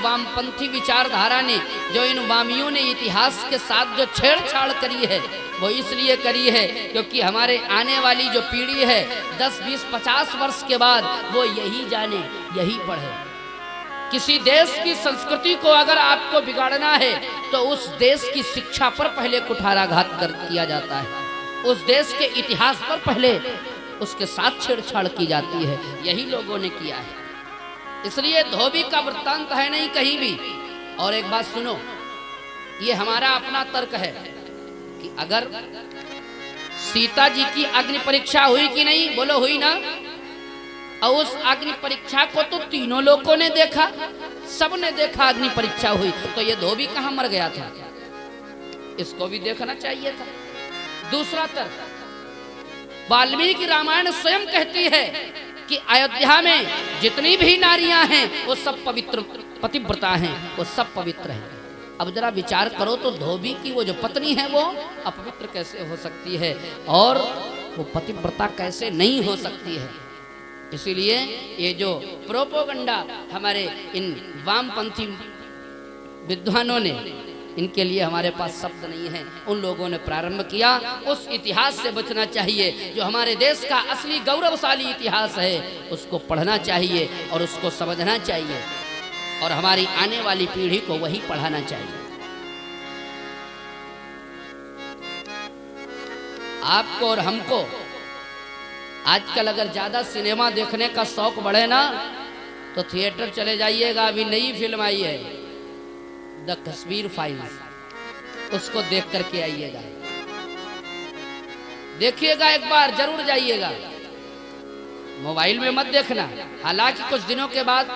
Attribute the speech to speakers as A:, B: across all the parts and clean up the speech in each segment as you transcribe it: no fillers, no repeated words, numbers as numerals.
A: वामपंथी विचारधारा ने, जो इन वामियों ने इतिहास के साथ जो छेड़छाड़ करी है, वो इसलिए करी है क्योंकि हमारे आने वाली जो पीढ़ी है 10, 20, 50 वर्ष के बाद वो यही जाने, यही पढ़े। किसी देश की संस्कृति को अगर आपको बिगाड़ना है तो उस देश की शिक्षा पर पहले कुठाराघात किया जाता है, उस देश के इतिहास पर पहले उसके साथ छेड़छाड़ की जाती है। यही लोगों ने किया है, इसलिए धोबी का वृत्तांत है नहीं कहीं भी। और एक बात सुनो, ये हमारा अपना तर्क है कि अगर सीता जी की अग्नि परीक्षा हुई कि नहीं, बोलो हुई ना, और उस अग्नि परीक्षा को तो तीनों लोगों ने देखा, सबने देखा अग्नि परीक्षा हुई, तो ये धोबी कहां मर गया था? इसको भी देखना चाहिए था। दूसरा तर्क, वाल्मीकि रामायण स्वयं कहती है कि अयोध्या में जितनी भी नारियां हैं वो सब पवित्र पतिव्रता हैं, वो सब पवित्र हैं। अब जरा विचार करो तो धोबी की वो जो पत्नी है वो अपवित्र कैसे हो सकती है और वो पतिव्रता कैसे नहीं हो सकती है? इसीलिए ये जो प्रोपोगंडा हमारे इन वामपंथी विद्वानों ने, इनके लिए हमारे पास शब्द नहीं है, उन लोगों ने प्रारंभ किया। उस इतिहास से बचना चाहिए, जो हमारे देश का असली गौरवशाली इतिहास है उसको पढ़ना चाहिए और उसको समझना चाहिए और हमारी आने वाली पीढ़ी को वही पढ़ाना चाहिए। आपको और हमको आजकल अगर ज्यादा सिनेमा देखने का शौक बढ़े ना तो थिएटर चले जाइएगा। अभी नई फिल्म आई है द कश्मीर फाइल्स, उसको देख करके आइएगा, देखिएगा, एक बार जरूर जाइएगा। मोबाइल में मत देखना, हालांकि कुछ दिनों के बाद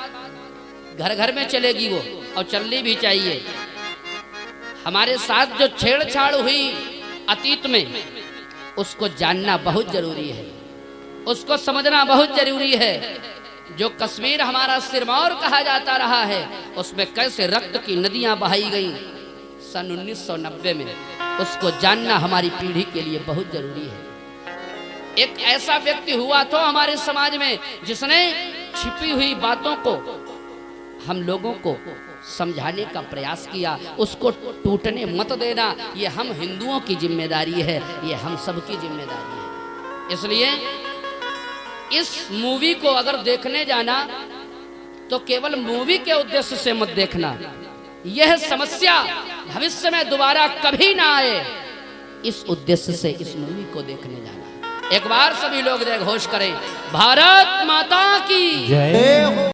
A: घर घर में चलेगी वो, और चलनी भी चाहिए। हमारे साथ जो छेड़छाड़ हुई अतीत में उसको जानना बहुत जरूरी है, उसको समझना बहुत जरूरी है। जो कश्मीर हमारा सिरमौर कहा जाता रहा है, उसमें कैसे रक्त की नदियां बहाई गई सन 1990 में, उसको जानना हमारी पीढ़ी के लिए बहुत जरूरी है। एक ऐसा व्यक्ति हुआ तो हमारे समाज में जिसने छिपी हुई बातों को हम लोगों को समझाने का प्रयास किया, उसको टूटने मत देना। ये हम हिंदुओं की जिम्मेदारी है, ये हम सबकी जिम्मेदारी है। इसलिए इस मूवी को अगर देखने जाना तो केवल मूवी के उद्देश्य से मत देखना, यह समस्या भविष्य में दोबारा कभी ना आए, इस उद्देश्य से इस मूवी को देखने जाना। एक बार सभी लोग जय घोष करें, भारत माता की जय।